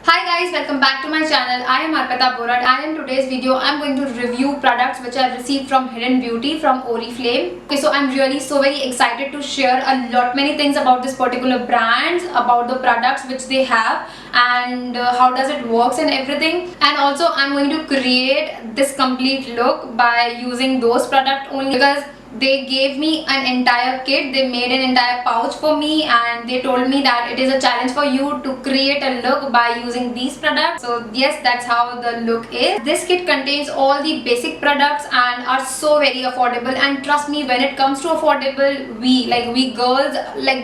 Hi guys, welcome back to my channel. I am Arpita Borat and in today's video I am going to review products which I received from Hidden Beauty from Oriflame. Okay, so I'm really very excited to share a lot many things about this particular brand, about the products which they have and how does it works and everything. And also I'm going to create this complete look by using those products only because they gave me an entire kit. They made an entire pouch for me and they told me that it is a challenge for you to create a look by using these products. So yes, that's how the look is. This kit contains all the basic products and are so very affordable, and trust me, when it comes to affordable, we girls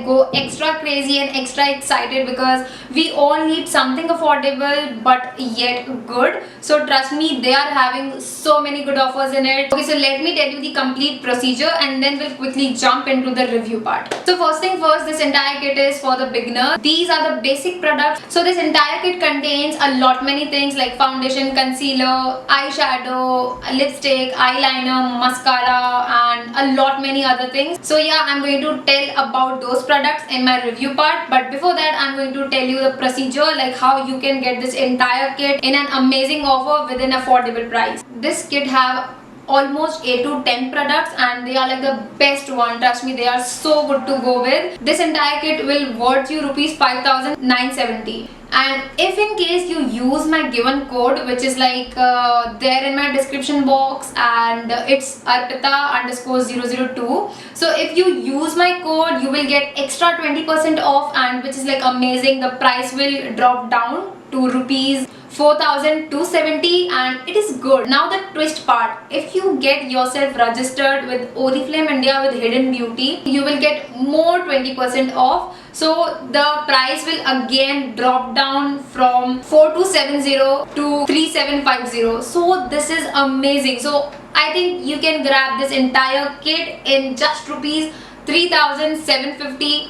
go extra crazy and extra excited because we all need something affordable but yet good. So trust me, they are having so many good offers in it. Okay, so let me tell you the complete procedure and then we'll quickly jump into the review part. So first thing first, this entire kit is for the beginner. These are the basic products. So this entire kit contains a lot many things like foundation, concealer, eyeshadow, lipstick, eyeliner, mascara and a lot many other things. So yeah, I'm going to tell about those products in my review part, but before that I'm going to tell you the procedure, like how you can get this entire kit in an amazing offer within affordable price. This kit have almost 8 to 10 products and they are like the best one. Trust me, they are so good to go with. This entire kit will worth you rupees 5,970. And if in case you use my given code, which is there in my description box, and it's Arpita_002. So if you use my code, you will get extra 20% off, and which is like amazing. The price will drop down to rupees 4,270 and it is good. Now the twist part, if you get yourself registered with Oriflame India with Hidden Beauty, you will get more 20% off. So the price will again drop down from 4,270 to 3,750. So this is amazing. So I think you can grab this entire kit in just rupees 3,750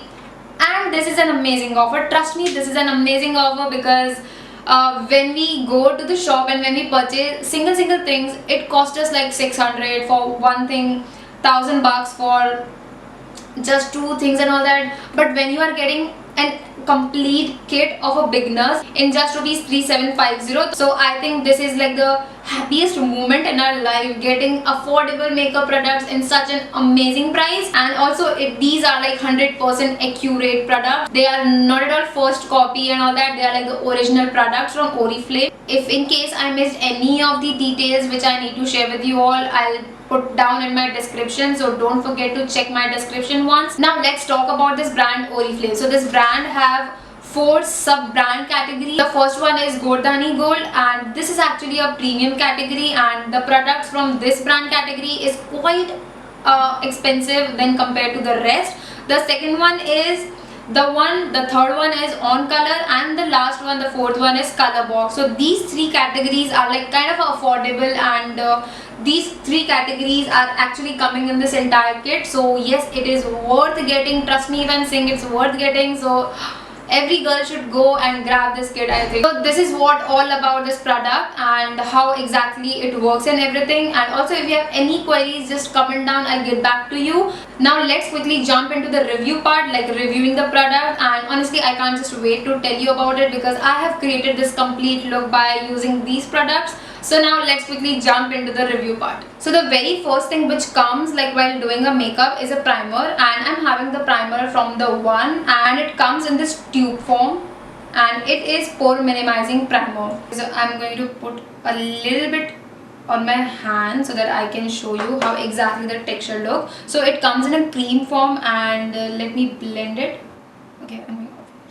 and this is an amazing offer. Trust me, this is an amazing offer because when we go to the shop and when we purchase single things, it costs us like 600 for one thing, 1,000 bucks for just two things and all that. But when you are getting a complete kit of a beginners in just rupees 3,750, so I think this is like the happiest moment in our life, getting affordable makeup products in such an amazing price. And also these are like 100% accurate products. They are not at all first copy and all that. They are like the original products from Oriflame. If in case I missed any of the details which I need to share with you all, I'll put down in my description, so don't forget to check my description once. Now let's talk about this brand Oriflame. So this brand have 4 sub-brand categories. The first one is Gordhani Gold and this is actually a premium category, and the products from this brand category is quite expensive when compared to the rest. The second one is the third one is On Color, and the last one, the fourth one, is Color Box. So these 3 categories are like kind of affordable, and these 3 categories are actually coming in this entire kit. So yes, it is worth getting. Trust me if I'm saying it's worth getting. So every girl should go and grab this kit, I think. So this is what all about this product and how exactly it works and everything. And also if you have any queries, just comment down, I'll get back to you. Now let's quickly jump into the review part, like reviewing the product. And honestly, I can't just wait to tell you about it because I have created this complete look by using these products. So now let's quickly jump into the review part. So the very first thing which comes like while doing a makeup is a primer, and I'm having the primer from the One, and it comes in this tube form and it is pore minimizing primer. So I'm going to put a little bit on my hand so that I can show you how exactly the texture looks. So it comes in a cream form, and let me blend it. Okay,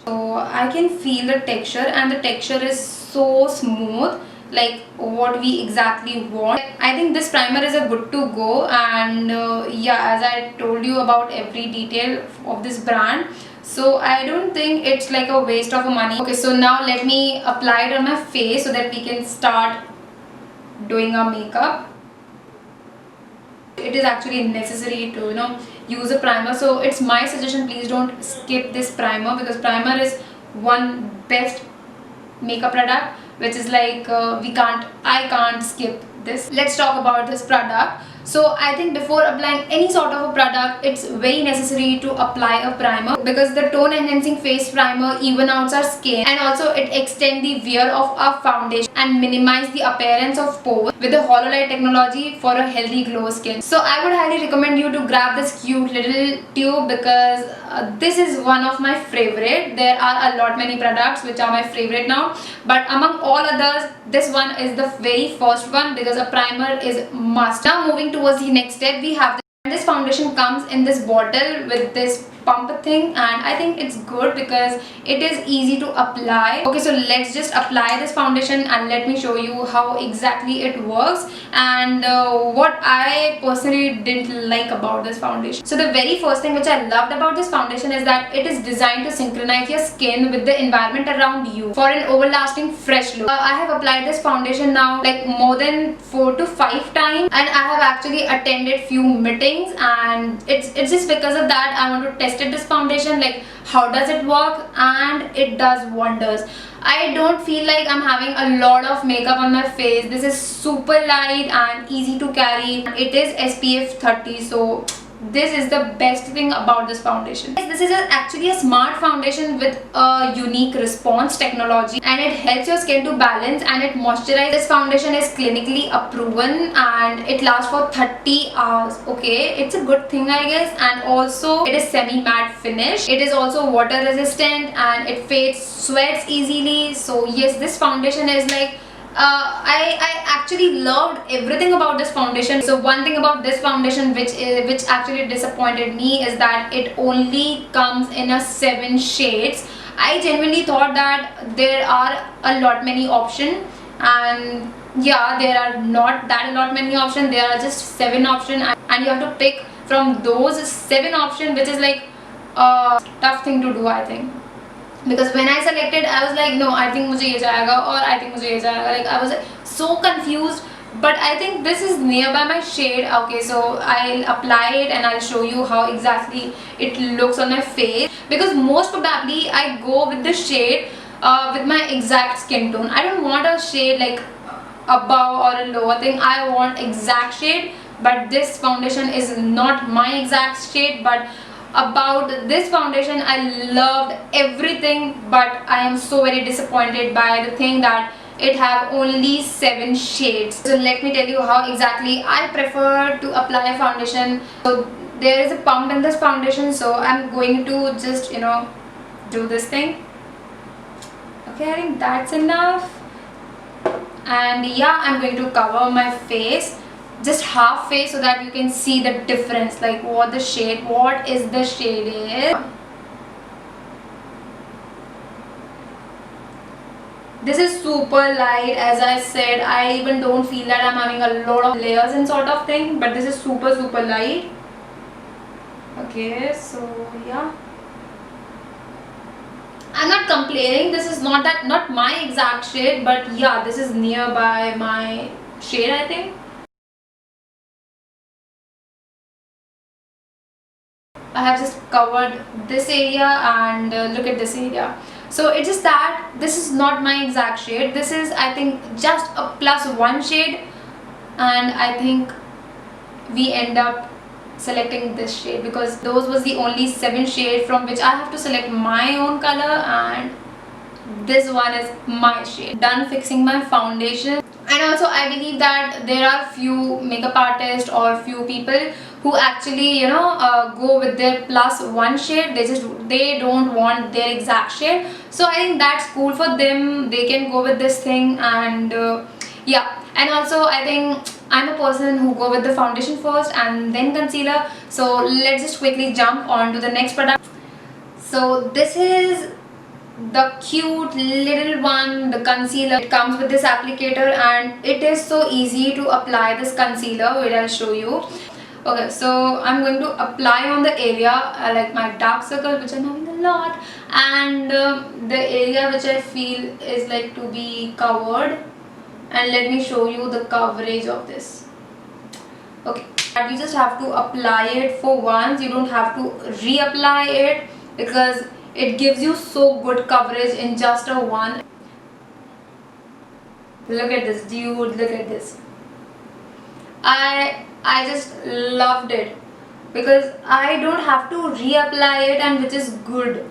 so I can feel the texture, and the texture is so smooth, like what we exactly want. I think this primer is a good to go, and yeah, as I told you about every detail of this brand, so I don't think it's like a waste of money. Okay, so now let me apply it on my face so that we can start doing our makeup. It is actually necessary to use a primer, so it's my suggestion, please don't skip this primer because primer is one best makeup product which is like I can't skip this. Let's talk about this product. So I think before applying any sort of a product, it's very necessary to apply a primer, because the tone enhancing face primer even out our skin, and also it extends the wear of our foundation and minimize the appearance of pores with the hollow light technology for a healthy glow skin. So I would highly recommend you to grab this cute little tube, because this is one of my favorite. There are a lot many products which are my favorite now, but among all others, this one is the very first one, because a primer is must. Now moving towards the next step, we have this foundation comes in this bottle with this pump thing, and I think it's good because it is easy to apply. Okay, so let's just apply this foundation and let me show you how exactly it works, and what I personally didn't like about this foundation. So the very first thing which I loved about this foundation is that it is designed to synchronize your skin with the environment around you for an overlasting fresh look. I have applied this foundation now like more than 4 to 5 times, and I have actually attended few meetings, and it's just because of that I want to test this foundation, like how does it work, and it does wonders. I don't feel like I'm having a lot of makeup on my face. This is super light and easy to carry. It is SPF 30, so this is the best thing about this foundation. This is actually a smart foundation with a unique response technology, and it helps your skin to balance and it moisturizes. This foundation is clinically proven and it lasts for 30 hours. Okay, it's a good thing I guess, and also it is semi-matte finish. It is also water resistant and it fades sweats easily. So yes, this foundation is like I actually loved everything about this foundation. So one thing about this foundation which actually disappointed me is that it only comes in a 7 shades. I genuinely thought that there are a lot many options, and yeah, there are not that a lot many options. There are just 7 options, and you have to pick from those 7 options, which is like a tough thing to do, I think. Because when I selected, I was like, no, I think मुझे ये जाएगा, or I think मुझे ये जाएगा. Like I was so confused. But I think this is nearby my shade. Okay, so I'll apply it and I'll show you how exactly it looks on my face. Because most probably I go with the shade with my exact skin tone. I don't want a shade like above or a lower thing. I want exact shade. But this foundation is not my exact shade. But about this foundation, I loved everything, but I am so very disappointed by the thing that it have only 7 shades. So let me tell you how exactly I prefer to apply a foundation. So there is a pump in this foundation, so I'm going to just do this thing. Okay, I think that's enough. And yeah, I'm going to cover my face, just half face, so that you can see the difference, like what is the shade is. This is super light. As I said, I even don't feel that I'm having a lot of layers and sort of thing, but this is super light. Okay, so yeah, I'm not complaining. This is not my exact shade, but yeah, this is nearby my shade, I think. I have just covered this area, and look at this area. So it's just that this is not my exact shade. This is, I think, just a +1 shade, and I think we end up selecting this shade because those was the only 7 shades from which I have to select my own color, and this one is my shade. Done fixing my foundation. And also I believe that there are few makeup artists or few people who actually go with their +1 shade. They don't want their exact shade, so I think that's cool for them. They can go with this thing, and yeah. And also I think I'm a person who go with the foundation first and then concealer. So let's just quickly jump on to the next product. So this is the cute little one, the concealer. It comes with this applicator, and it is so easy to apply this concealer. Wait, I'll show you. Okay, so I'm going to apply on the area like my dark circle, which I'm having a lot, and the area which I feel is like to be covered. And let me show you the coverage of this. Okay, and you just have to apply it for once. You don't have to reapply it, because it gives you so good coverage in just a one. Look at this, dude, look at this. I I just loved it because I don't have to reapply it, and which is good.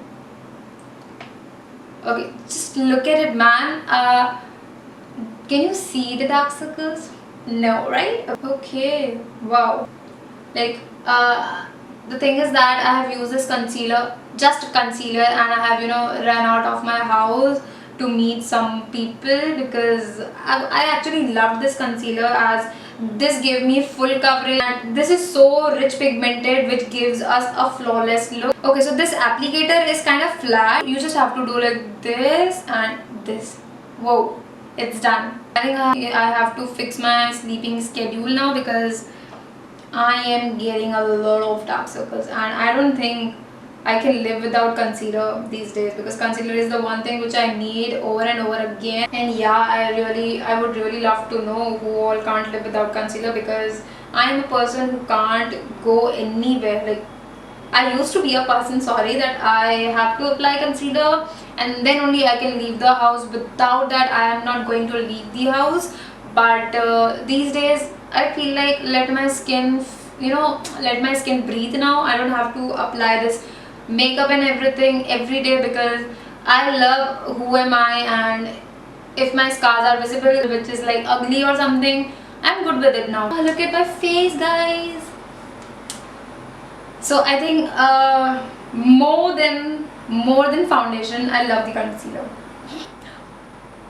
Okay, just look at it, man. Can you see the dark circles? No, right? Okay, wow. Like, the thing is that I have used this concealer, just concealer, and I have, run out of my house to meet some people because I actually loved this concealer as this gave me full coverage, and this is so rich pigmented, which gives us a flawless look. Okay, so this applicator is kind of flat. You just have to do like this and this. Whoa, it's done. I think I have to fix my sleeping schedule now because I am getting a lot of dark circles, and I don't think I can live without concealer these days because concealer is the one thing which I need over and over again. And yeah, I would really love to know who all can't live without concealer, because I am a person who can't go anywhere. Like, I used to be a person, sorry, that I have to apply concealer and then only I can leave the house. Without that, I am not going to leave the house. But these days, I feel like let my skin, let my skin breathe now. I don't have to apply this makeup and everything every day because I love who am I, and if my scars are visible, which is like ugly or something, I'm good with it now. Look at my face, guys. So I think more than foundation, I love the concealer.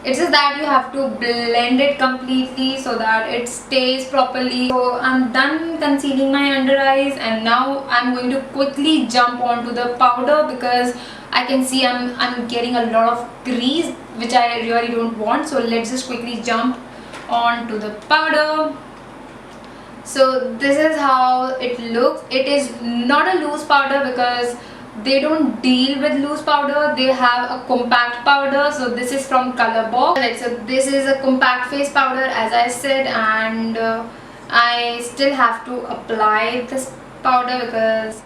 It's just that you have to blend it completely so that it stays properly. So I'm done concealing my under eyes, and now I'm going to quickly jump onto the powder because I can see I'm getting a lot of crease, which I really don't want. So let's just quickly jump onto the powder. So this is how it looks. It is not a loose powder because they don't deal with loose powder. They have a compact powder. So this is from Colorbox. Like, so this is a compact face powder, as I said, and I still have to apply this powder because,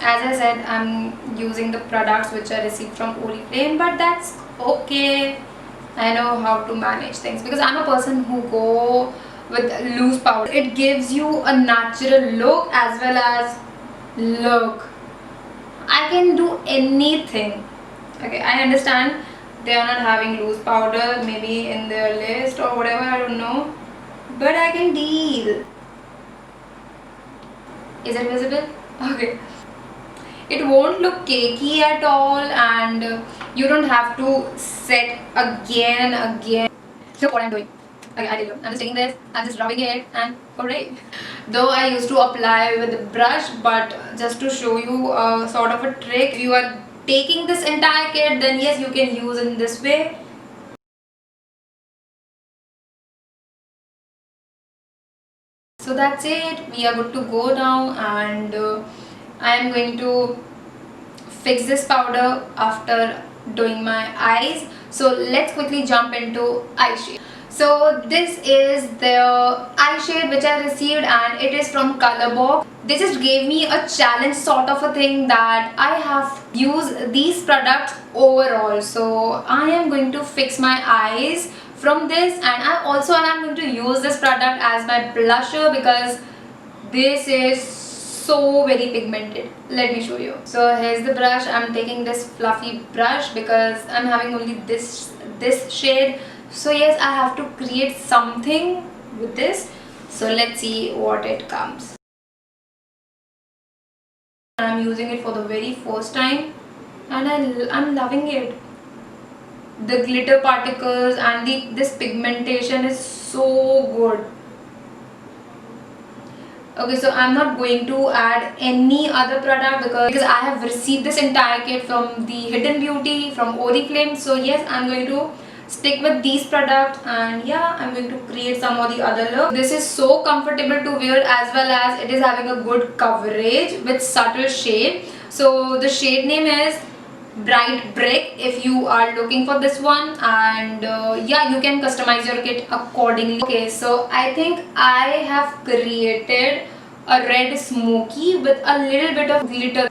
as I said, I'm using the products which I received from Oriflame, but that's okay. I know how to manage things because I'm a person who go with loose powder. It gives you a natural look as well as look. I can do anything. Okay, I understand they are not having loose powder maybe in their list or whatever, I don't know, but I can deal. Is it visible? Okay. It won't look cakey at all, and you don't have to set again and again. Look what I'm doing. Okay, I did. I'm just taking this, I'm just rubbing it, and hooray. Though I used to apply with a brush, but just to show you sort of a trick, if you are taking this entire kit, then yes, you can use in this way. So that's it. We are good to go now, and I am going to fix this powder after doing my eyes. So let's quickly jump into eye shade. So this is the eye shade which I received, and it is from Colorbox. They just gave me a challenge sort of a thing that I have used these products overall. So I am going to fix my eyes from this, and I'm going to use this product as my blusher because this is so very pigmented. Let me show you. So here's the brush. I'm taking this fluffy brush because I'm having only this shade. So yes, I have to create something with this. So let's see what it comes. I'm using it for the very first time, and I'm loving it. The glitter particles and this pigmentation is so good. Okay, so I'm not going to add any other product because I have received this entire kit from the Hidden Beauty, from Oriflame. So yes, I'm going to stick with these products, and yeah, I'm going to create some of the other look. This is so comfortable to wear as well as it is having a good coverage with subtle shade. So the shade name is Bright Brick if you are looking for this one, and yeah, you can customize your kit accordingly. Okay, so I think I have created a red smoky with a little bit of glitter,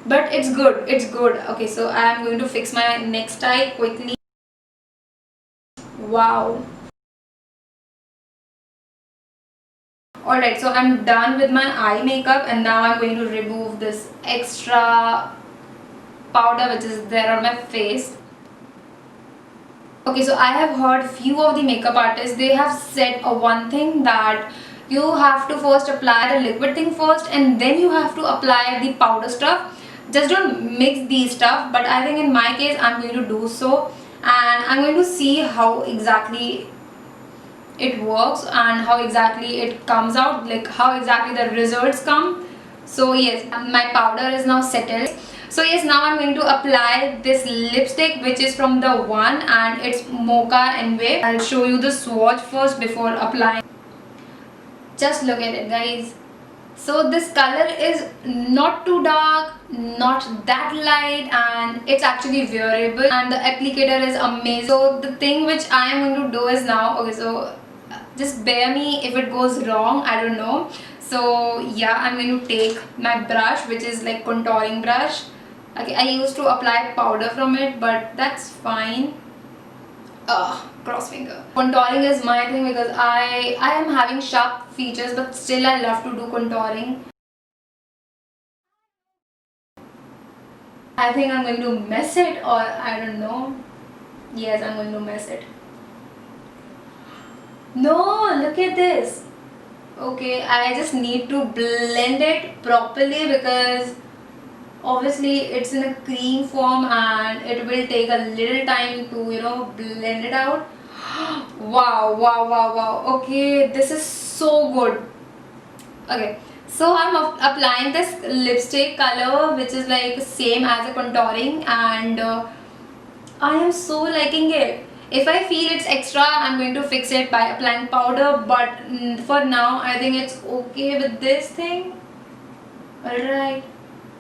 but it's good, it's good. Okay, so I am going to fix my next eye quickly. Wow. Alright, so I'm done with my eye makeup, and now I'm going to remove this extra powder which is there on my face. Okay, so I have heard few of the makeup artists, they have said one thing, that you have to first apply the liquid thing first and then you have to apply the powder stuff. Just don't mix these stuff, but I think in my case I'm going to do so, and I'm going to see how exactly it works and how exactly it comes out, like how exactly the results come. So yes, my powder is now settled. So yes, now I'm going to apply this lipstick which is from the One, and it's Mocha Envy. I'll show you the swatch first before applying. Just look at it, guys. So this color is not too dark, not that light, and it's actually wearable, and the applicator is amazing. So the thing which I am going to do is now, okay, so just bear me if it goes wrong, I don't know. So yeah, I'm going to take my brush which is like contouring brush. Okay, I used to apply powder from it, but that's fine. Cross finger. Contouring is my thing because I am having sharp features, but still I love to do contouring. I think I'm going to mess it, or I don't know. Yes, I'm going to mess it. No, look at this. Okay, I just need to blend it properly because obviously it's in a cream form and it will take a little time to, you know, blend it out. Wow, wow, wow, wow. Okay, this is so good. Okay, so I'm applying this lipstick color which is like same as a contouring, and I am so liking it. If I feel it's extra, I'm going to fix it by applying powder, but for now I think it's okay with this thing. Alright,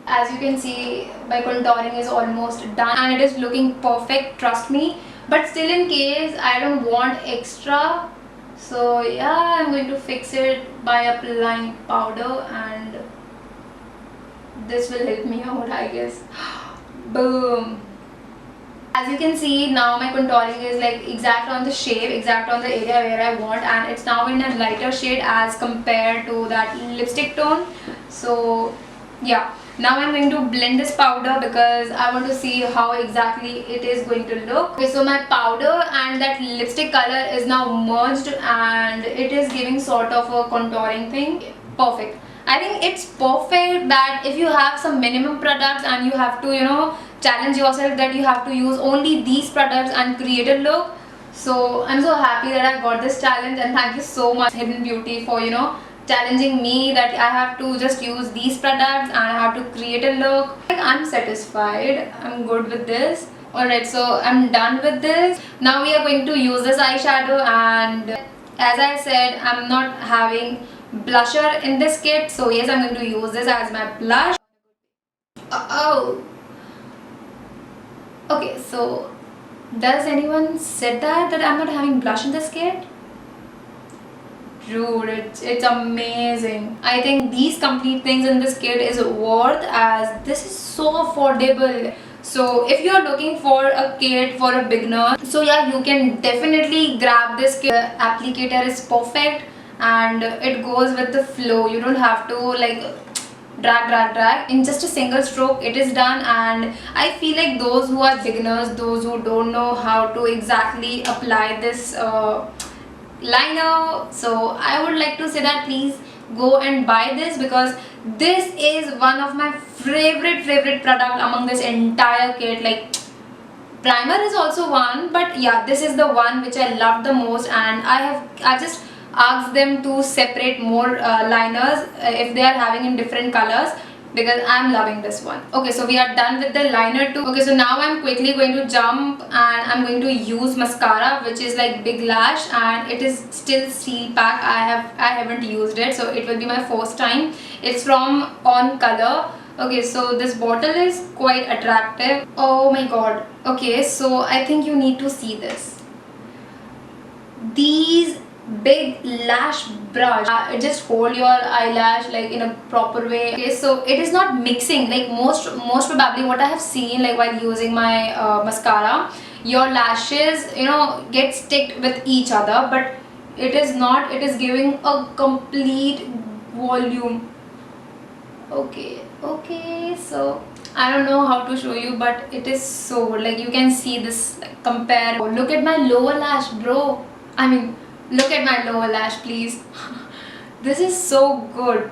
as you can see, my contouring is almost done and it is looking perfect, trust me. But still, in case I don't want extra, so yeah, I'm going to fix it by applying powder, and this will help me out, I guess. Boom. As you can see, now my contouring is like exact on the shape, exact on the area where I want, and it's now in a lighter shade as compared to that lipstick tone. So yeah, now I'm going to blend this powder because I want to see how exactly it is going to look. Okay, so my powder and that lipstick color is now merged and it is giving sort of a contouring thing. Perfect. I think it's perfect that if you have some minimum products and you have to, you know, challenge yourself that you have to use only these products and create a look. So I'm so happy that I got this challenge, and thank you so much Hidden Beauty for, you know, challenging me that I have to just use these products and I have to create a look. Like, I'm satisfied, I'm good with this. Alright, so I'm done with this. Now we are going to use this eyeshadow, and as I said, I'm not having blusher in this kit, so yes, I'm going to use this as my blush. Oh, okay, so does anyone said that I'm not having blush in this kit? Dude, it's amazing. I think these complete things in this kit is worth, as this is so affordable. So if you are looking for a kit for a beginner, so yeah, you can definitely grab this kit. The applicator is perfect and it goes with the flow. You don't have to like drag in just a single stroke, it is done. And I feel like those who are beginners, those who don't know how to exactly apply this liner, so I would like to say that please go and buy this, because this is one of my favorite product among this entire kit. Like, primer is also one, but yeah, this is the one which I love the most, and I just asked them to separate more liners if they are having in different colors, because I'm loving this one. Okay, so we are done with the liner too. Okay, so now I'm quickly going to jump and I'm going to use mascara, which is like Big Lash, and it is still seal pack. I haven't used it, so it will be my first time. It's from On Color. Okay, so this bottle is quite attractive. Oh my god. Okay, so I think you need to see this. These big lash brush, just hold your eyelash like in a proper way. Okay, so it is not mixing like most probably what I have seen, like while using my mascara, your lashes, you know, get sticked with each other, but it is not, it is giving a complete volume. Okay, so I don't know how to show you, but it is so good. Like, you can see this, like, compare. Look at my lower lash, bro. I mean, look at my lower lash, please. This is so good.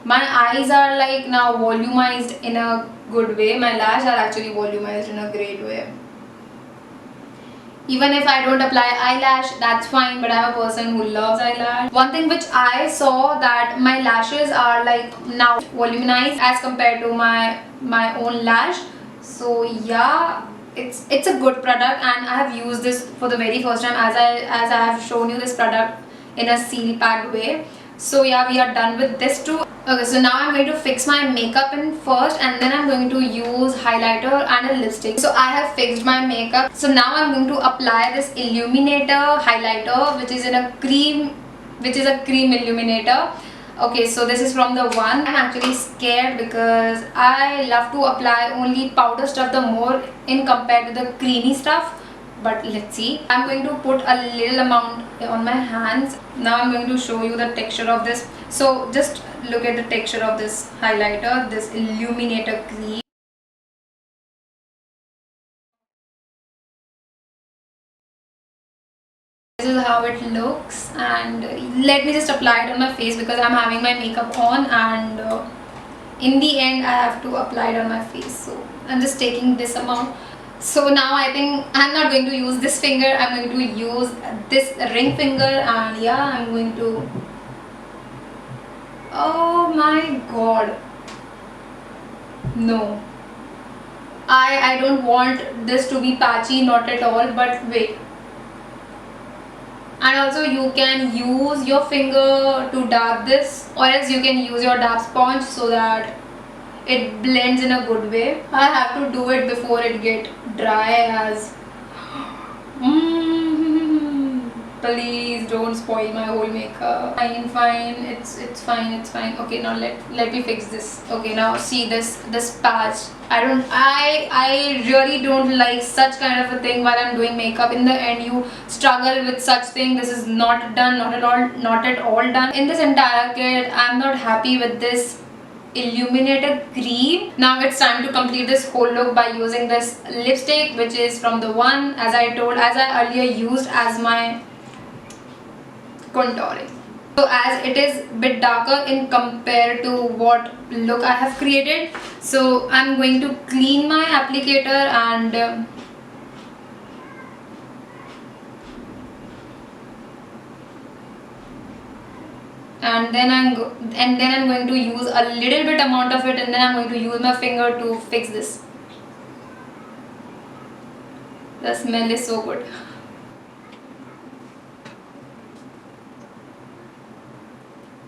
My eyes are like now volumized in a good way. My lash are actually volumized in a great way. Even if I don't apply eyelash, that's fine, but I'm a person who loves eyelash. One thing which I saw, that my lashes are like now volumized as compared to my own lash. So yeah, it's a good product, and I have used this for the very first time, as I have shown you this product in a seal packed way. So yeah, we are done with this too. Okay, so now I'm going to fix my makeup in first, and then I'm going to use highlighter and a lipstick. So I have fixed my makeup. So now I'm going to apply this illuminator highlighter, which is a cream illuminator. Okay, so this is from the One. I'm actually scared because I love to apply only powder stuff the more in compared to the creamy stuff. But let's see. I'm going to put a little amount on my hands. Now I'm going to show you the texture of this. So just look at the texture of this highlighter, this illuminator cream. This is how it looks, and let me just apply it on my face because I'm having my makeup on, and in the end I have to apply it on my face. So I'm just taking this amount. So now I think I'm not going to use this finger, I'm going to use this ring finger, and yeah, I'm going to, oh my god, no, I don't want this to be patchy, not at all, but wait. And also you can use your finger to dab this, or else you can use your dab sponge so that it blends in a good way. I have to do it before it get dry, as please don't spoil my whole makeup. Fine, it's fine. Okay, now let me fix this. Okay, now see this patch. I really don't like such kind of a thing while I'm doing makeup. In the end you struggle with such thing. This is not done, not at all done. In this entire kit, I'm not happy with this illuminator cream. Now it's time to complete this whole look by using this lipstick, which is from the One, as I earlier used as my contouring. So as it is a bit darker in compared to what look I have created, so I'm going to clean my applicator and then I'm going to use a little bit amount of it, and then I'm going to use my finger to fix this. The smell is so good.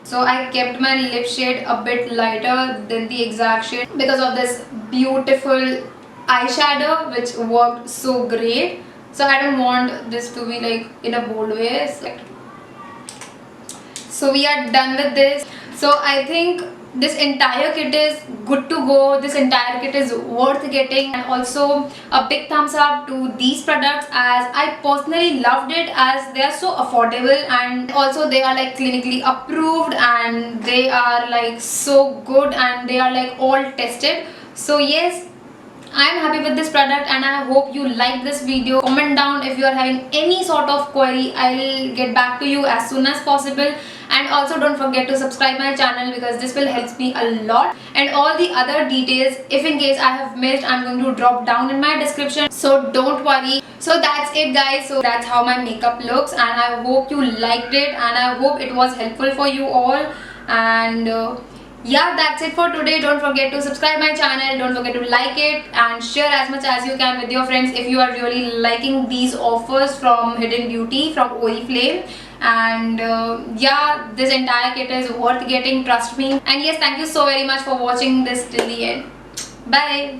So I kept my lip shade a bit lighter than the exact shade because of this beautiful eyeshadow which worked so great. So I don't want this to be like in a bold way. So we are done with this. So I think this entire kit is good to go. This entire kit is worth getting, and also a big thumbs up to these products, as I personally loved it, as they are so affordable, and also they are like clinically approved, and they are like so good, and they are like all tested. So yes, I am happy with this product, and I hope you like this video. Comment down if you are having any sort of query. I'll get back to you as soon as possible. And also don't forget to subscribe my channel because this will help me a lot. And all the other details, if in case I have missed, I'm going to drop down in my description. So don't worry. So that's it guys. So that's how my makeup looks, and I hope you liked it, and I hope it was helpful for you all. And yeah, that's it for today. Don't forget to subscribe my channel, don't forget to like it and share as much as you can with your friends if you are really liking these offers from Hidden Beauty, from Oriflame. And yeah, this entire kit is worth getting, trust me. And yes, thank you so very much for watching this till the end. Bye.